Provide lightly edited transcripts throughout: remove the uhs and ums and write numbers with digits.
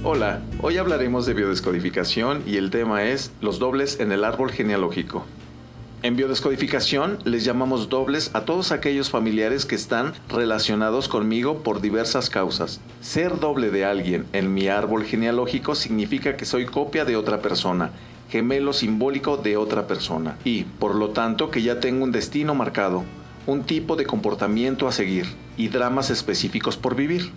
Hola, hoy hablaremos de biodescodificación y el tema es los dobles en el árbol genealógico. En biodescodificación les llamamos dobles a todos aquellos familiares que están relacionados conmigo por diversas causas. Ser doble de alguien en mi árbol genealógico significa que soy copia de otra persona, gemelo simbólico de otra persona y, por lo tanto, que ya tengo un destino marcado, un tipo de comportamiento a seguir y dramas específicos por vivir.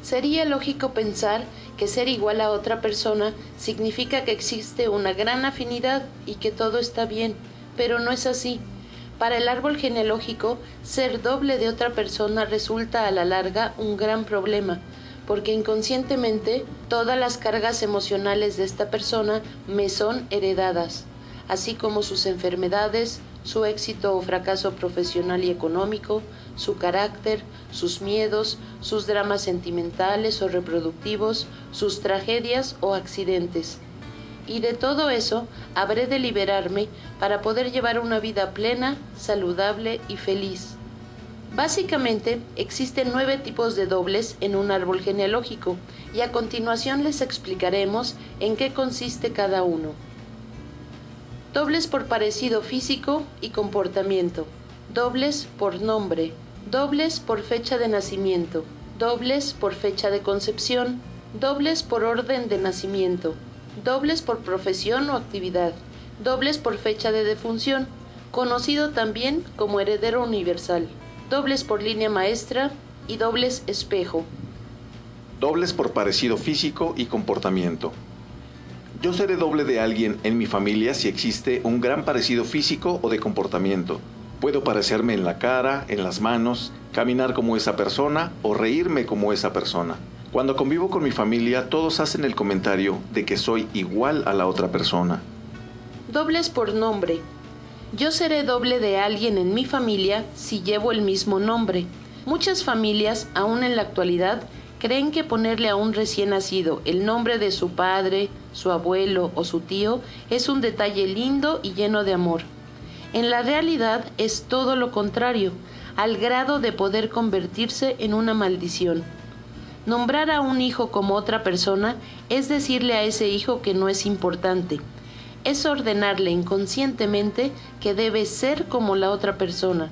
Sería lógico pensar que ser igual a otra persona significa que existe una gran afinidad y que todo está bien, pero no es así. Para el árbol genealógico, ser doble de otra persona resulta a la larga un gran problema, porque inconscientemente todas las cargas emocionales de esta persona me son heredadas, así como sus enfermedades, su éxito o fracaso profesional y económico, su carácter, sus miedos, sus dramas sentimentales o reproductivos, sus tragedias o accidentes. Y de todo eso habré de liberarme para poder llevar una vida plena, saludable y feliz. Básicamente, existen 9 tipos de dobles en un árbol genealógico y a continuación les explicaremos en qué consiste cada uno. Dobles por parecido físico y comportamiento, dobles por nombre, dobles por fecha de nacimiento, dobles por fecha de concepción, dobles por orden de nacimiento, dobles por profesión o actividad, dobles por fecha de defunción, conocido también como heredero universal, dobles por línea maestra y dobles espejo. Dobles por parecido físico y comportamiento. Yo seré doble de alguien en mi familia si existe un gran parecido físico o de comportamiento. Puedo parecerme en la cara, en las manos, caminar como esa persona o reírme como esa persona. Cuando convivo con mi familia, todos hacen el comentario de que soy igual a la otra persona. Dobles por nombre. Yo seré doble de alguien en mi familia si llevo el mismo nombre. Muchas familias, aún en la actualidad, creen que ponerle a un recién nacido el nombre de su padre, su abuelo o su tío es un detalle lindo y lleno de amor. En la realidad es todo lo contrario, al grado de poder convertirse en una maldición. Nombrar a un hijo como otra persona es decirle a ese hijo que no es importante. Es ordenarle inconscientemente que debe ser como la otra persona,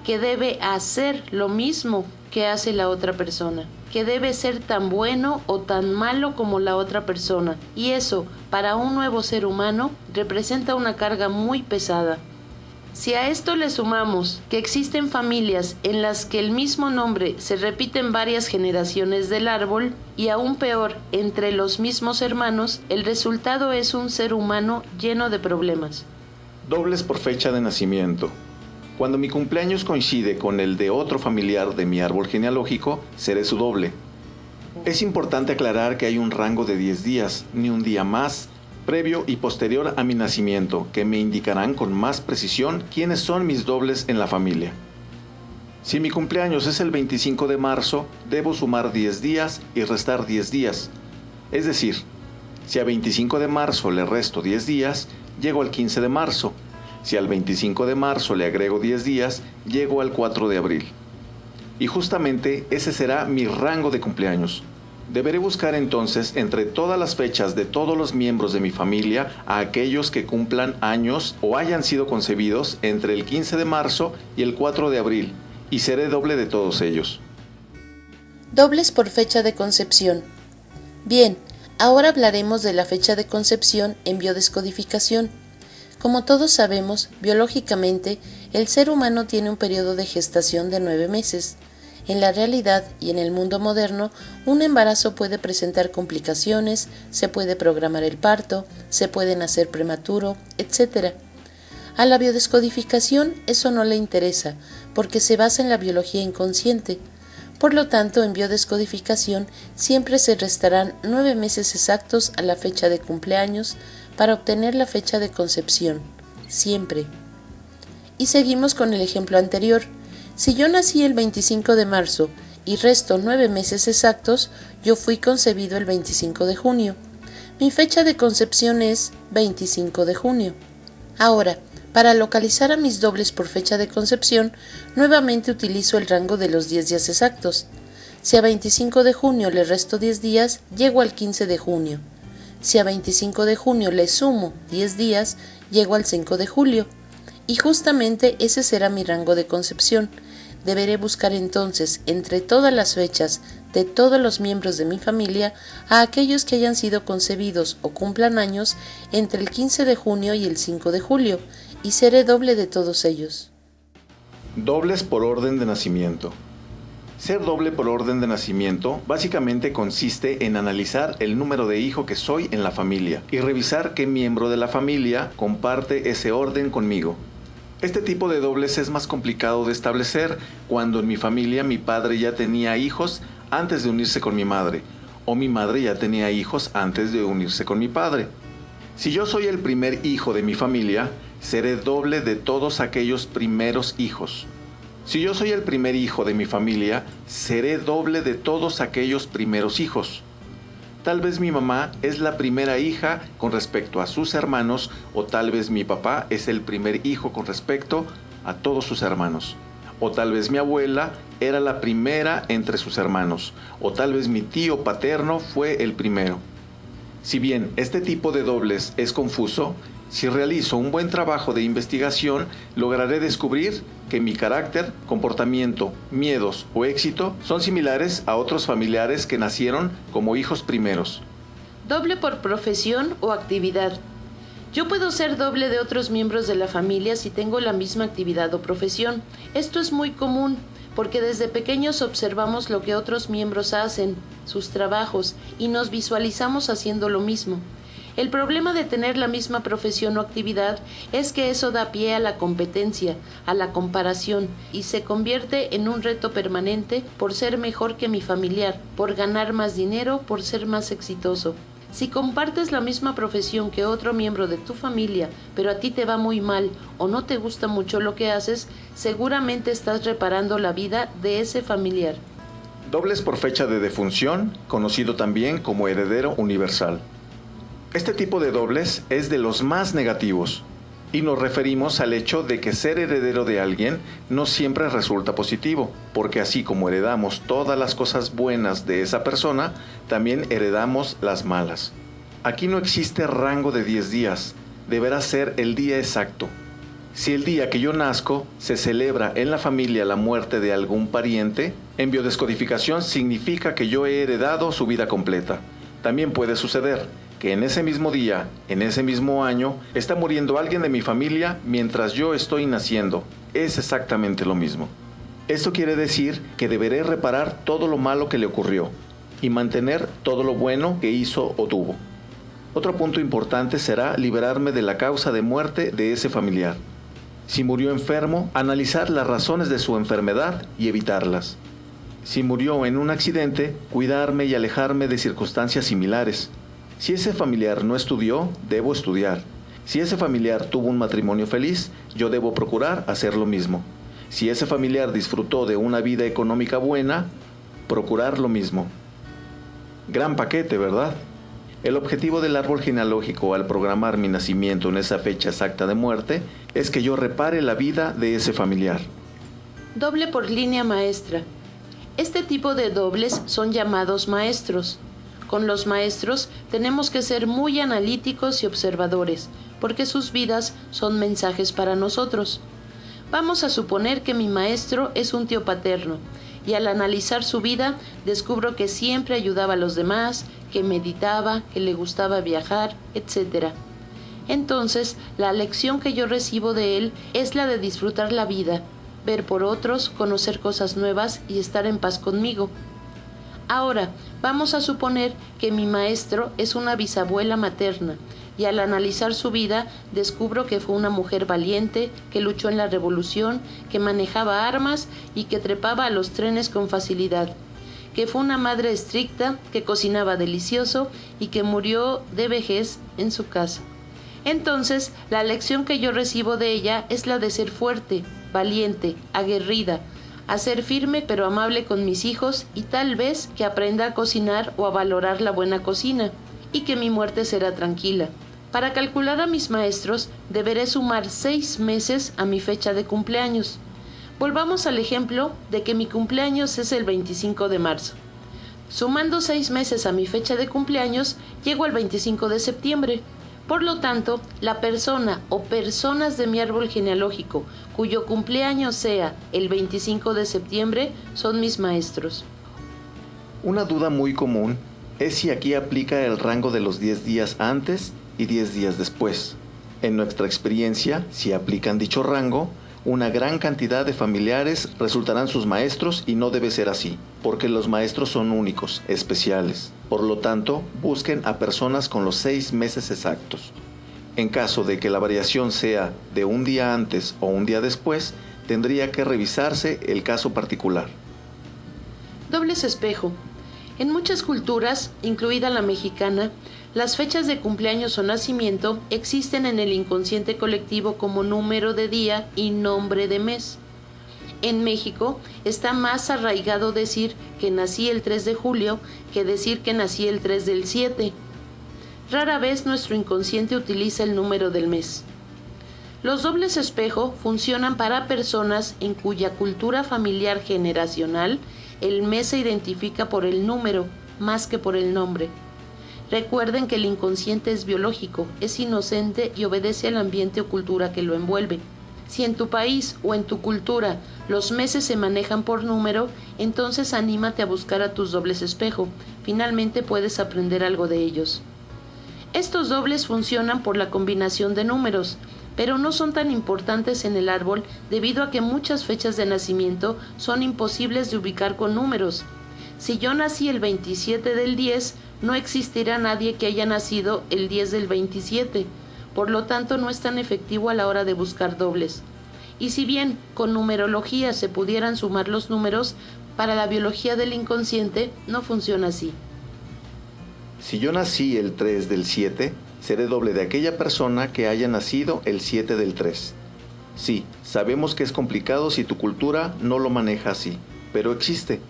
que debe hacer lo mismo que hace la otra persona, que debe ser tan bueno o tan malo como la otra persona, y eso, para un nuevo ser humano, representa una carga muy pesada. Si a esto le sumamos que existen familias en las que el mismo nombre se repite en varias generaciones del árbol, y aún peor, entre los mismos hermanos, el resultado es un ser humano lleno de problemas. Dobles por fecha de nacimiento. Cuando mi cumpleaños coincide con el de otro familiar de mi árbol genealógico, seré su doble. Es importante aclarar que hay un rango de 10 días, ni un día más, previo y posterior a mi nacimiento, que me indicarán con más precisión quiénes son mis dobles en la familia. Si mi cumpleaños es el 25 de marzo, debo sumar 10 días y restar 10 días. Es decir, si a 25 de marzo le resto 10 días, llego al 15 de marzo. Si al 25 de marzo le agrego 10 días, llego al 4 de abril. Y justamente ese será mi rango de cumpleaños. Deberé buscar entonces entre todas las fechas de todos los miembros de mi familia a aquellos que cumplan años o hayan sido concebidos entre el 15 de marzo y el 4 de abril, y seré doble de todos ellos. Dobles por fecha de concepción. Bien, ahora hablaremos de la fecha de concepción en biodescodificación. Como todos sabemos, biológicamente, el ser humano tiene un periodo de gestación de 9 meses. En la realidad y en el mundo moderno, un embarazo puede presentar complicaciones, se puede programar el parto, se puede nacer prematuro, etc. A la biodescodificación eso no le interesa, porque se basa en la biología inconsciente. Por lo tanto, en biodescodificación siempre se restarán 9 meses exactos a la fecha de cumpleaños para obtener la fecha de concepción, siempre. Y seguimos con el ejemplo anterior. Si yo nací el 25 de marzo y resto 9 meses exactos, yo fui concebido el 25 de junio. Mi fecha de concepción es 25 de junio. Ahora, para localizar a mis dobles por fecha de concepción, nuevamente utilizo el rango de los 10 días exactos. Si a 25 de junio le resto 10 días, llego al 15 de junio. Si a 25 de junio le sumo 10 días, llego al 5 de julio. Y justamente ese será mi rango de concepción. Deberé buscar entonces, entre todas las fechas de todos los miembros de mi familia, a aquellos que hayan sido concebidos o cumplan años entre el 15 de junio y el 5 de julio, y seré doble de todos ellos. Dobles por orden de nacimiento. Ser doble por orden de nacimiento básicamente consiste en analizar el número de hijo que soy en la familia y revisar qué miembro de la familia comparte ese orden conmigo. Este tipo de dobles es más complicado de establecer cuando en mi familia mi padre ya tenía hijos antes de unirse con mi madre, o mi madre ya tenía hijos antes de unirse con mi padre. Si yo soy el primer hijo de mi familia, seré doble de todos aquellos primeros hijos. Si yo soy el primer hijo de mi familia, seré doble de todos aquellos primeros hijos. Tal vez mi mamá es la primera hija con respecto a sus hermanos, o tal vez mi papá es el primer hijo con respecto a todos sus hermanos. O tal vez mi abuela era la primera entre sus hermanos, o tal vez mi tío paterno fue el primero. Si bien este tipo de dobles es confuso, si realizo un buen trabajo de investigación, lograré descubrir que mi carácter, comportamiento, miedos o éxito son similares a otros familiares que nacieron como hijos primeros. Doble por profesión o actividad. Yo puedo ser doble de otros miembros de la familia si tengo la misma actividad o profesión. Esto es muy común porque desde pequeños observamos lo que otros miembros hacen, sus trabajos, y nos visualizamos haciendo lo mismo. El problema de tener la misma profesión o actividad es que eso da pie a la competencia, a la comparación, y se convierte en un reto permanente por ser mejor que mi familiar, por ganar más dinero, por ser más exitoso. Si compartes la misma profesión que otro miembro de tu familia, pero a ti te va muy mal o no te gusta mucho lo que haces, seguramente estás reparando la vida de ese familiar. Dobles por fecha de defunción, conocido también como heredero universal. Este tipo de dobles es de los más negativos y nos referimos al hecho de que ser heredero de alguien no siempre resulta positivo, porque así como heredamos todas las cosas buenas de esa persona, también heredamos las malas. Aquí no existe rango de 10 días, deberá ser el día exacto. Si el día que yo nazco se celebra en la familia la muerte de algún pariente, en biodescodificación significa que yo he heredado su vida completa. También puede suceder que en ese mismo día, en ese mismo año, está muriendo alguien de mi familia mientras yo estoy naciendo. Es exactamente lo mismo. Esto quiere decir que deberé reparar todo lo malo que le ocurrió y mantener todo lo bueno que hizo o tuvo. Otro punto importante será liberarme de la causa de muerte de ese familiar. Si murió enfermo, analizar las razones de su enfermedad y evitarlas. Si murió en un accidente, cuidarme y alejarme de circunstancias similares. Si ese familiar no estudió, debo estudiar. Si ese familiar tuvo un matrimonio feliz, yo debo procurar hacer lo mismo. Si ese familiar disfrutó de una vida económica buena, procurar lo mismo. Gran paquete, ¿verdad? El objetivo del árbol genealógico al programar mi nacimiento en esa fecha exacta de muerte es que yo repare la vida de ese familiar. Doble por línea maestra. Este tipo de dobles son llamados maestros. Con los maestros tenemos que ser muy analíticos y observadores, porque sus vidas son mensajes para nosotros. Vamos a suponer que mi maestro es un tío paterno, y al analizar su vida descubro que siempre ayudaba a los demás, que meditaba, que le gustaba viajar, etc. Entonces, la lección que yo recibo de él es la de disfrutar la vida, ver por otros, conocer cosas nuevas y estar en paz conmigo. Ahora, vamos a suponer que mi maestro es una bisabuela materna, y al analizar su vida descubro que fue una mujer valiente, que luchó en la revolución, que manejaba armas y que trepaba a los trenes con facilidad, que fue una madre estricta, que cocinaba delicioso y que murió de vejez en su casa. Entonces, la lección que yo recibo de ella es la de ser fuerte, valiente, aguerrida, a ser firme pero amable con mis hijos y tal vez que aprenda a cocinar o a valorar la buena cocina, y que mi muerte será tranquila. Para calcular a mis maestros deberé sumar 6 meses a mi fecha de cumpleaños. Volvamos al ejemplo de que mi cumpleaños es el 25 de marzo. Sumando 6 meses a mi fecha de cumpleaños, llego al 25 de septiembre. Por lo tanto, la persona o personas de mi árbol genealógico cuyo cumpleaños sea el 25 de septiembre son mis maestros. Una duda muy común es si aquí aplica el rango de los 10 días antes y 10 días después. En nuestra experiencia, si aplican dicho rango, una gran cantidad de familiares resultarán sus maestros y no debe ser así, porque los maestros son únicos, especiales. Por lo tanto, busquen a personas con los 6 meses exactos. En caso de que la variación sea de un día antes o un día después, tendría que revisarse el caso particular. Dobles espejo. En muchas culturas, incluida la mexicana, las fechas de cumpleaños o nacimiento existen en el inconsciente colectivo como número de día y nombre de mes. En México está más arraigado decir que nací el 3 de julio que decir que nací el 3 del 7. Rara vez nuestro inconsciente utiliza el número del mes. Los dobles espejo funcionan para personas en cuya cultura familiar generacional el mes se identifica por el número más que por el nombre. Recuerden que el inconsciente es biológico, es inocente y obedece al ambiente o cultura que lo envuelve. Si en tu país o en tu cultura los meses se manejan por número, entonces anímate a buscar a tus dobles espejo. Finalmente puedes aprender algo de ellos. Estos dobles funcionan por la combinación de números, pero no son tan importantes en el árbol debido a que muchas fechas de nacimiento son imposibles de ubicar con números. Si yo nací el 27 del 10, no existirá nadie que haya nacido el 10 del 27. Por lo tanto, no es tan efectivo a la hora de buscar dobles. Y si bien con numerología se pudieran sumar los números, para la biología del inconsciente no funciona así. Si yo nací el 3 del 7, seré doble de aquella persona que haya nacido el 7 del 3. Sí, sabemos que es complicado si tu cultura no lo maneja así, pero existe.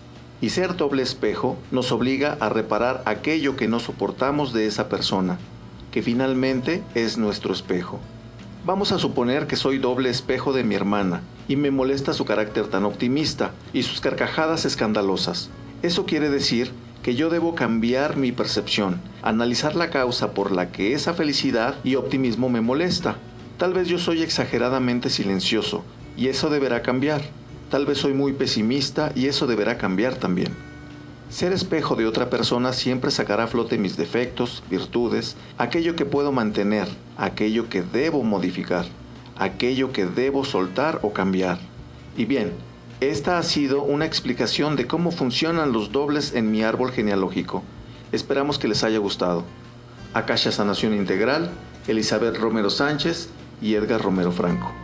Y ser doble espejo nos obliga a reparar aquello que no soportamos de esa persona, que finalmente es nuestro espejo. Vamos a suponer que soy doble espejo de mi hermana y me molesta su carácter tan optimista y sus carcajadas escandalosas. Eso quiere decir que yo debo cambiar mi percepción, analizar la causa por la que esa felicidad y optimismo me molesta. Tal vez yo soy exageradamente silencioso y eso deberá cambiar. Tal vez soy muy pesimista y eso deberá cambiar también. Ser espejo de otra persona siempre sacará a flote mis defectos, virtudes, aquello que puedo mantener, aquello que debo modificar, aquello que debo soltar o cambiar. Y bien, esta ha sido una explicación de cómo funcionan los dobles en mi árbol genealógico. Esperamos que les haya gustado. Akasha Sanación Integral, Elizabeth Romero Sánchez y Edgar Romero Franco.